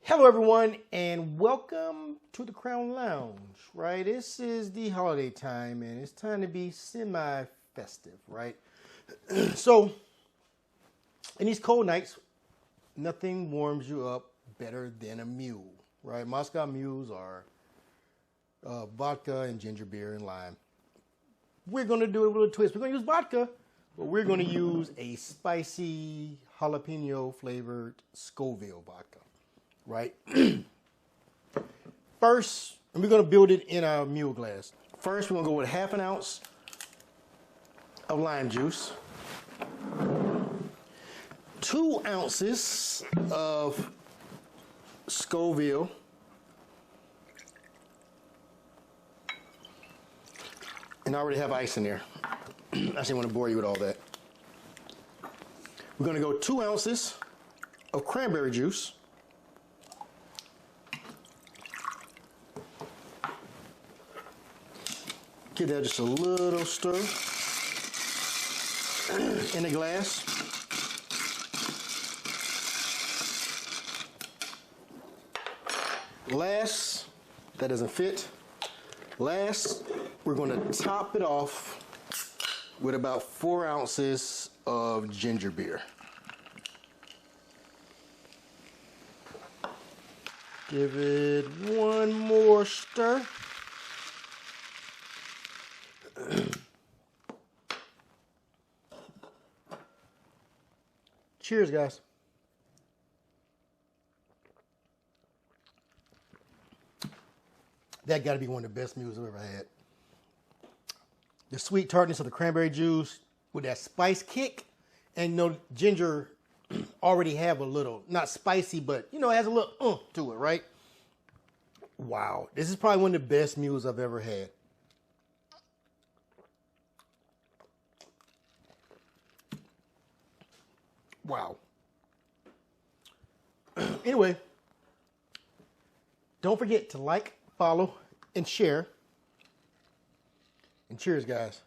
Hello everyone and welcome to the Crown Lounge, right? This is the holiday time and it's time to be semi-festive, right? So, in these cold nights, nothing warms you up better than a mule, right? Moscow mules are vodka and ginger beer and lime. We're going to do a little twist. We're going to use vodka, but we're going to use a spicy jalapeno flavored Scoville vodka. Right? First, and we're going to build it in our mule glass. First, we're going to go with 1/2 ounce of lime juice, 2 ounces of Scoville, and I already have ice in there. I just didn't want to bore you with all that. We're going to go 2 ounces of cranberry juice, give that just a little stir in the glass. Last, that doesn't fit. Last, we're going to top it off with about 4 ounces of ginger beer. Give it one more stir. Cheers, guys. That got to be one of the best mules I've ever had. The sweet tartness of the cranberry juice with that spice kick, and you know, ginger already have a little, not spicy, but you know, it has a little to it, right? Wow, this is probably one of the best mules I've ever had. Wow. Anyway, don't forget to like, follow, and share. And cheers, guys.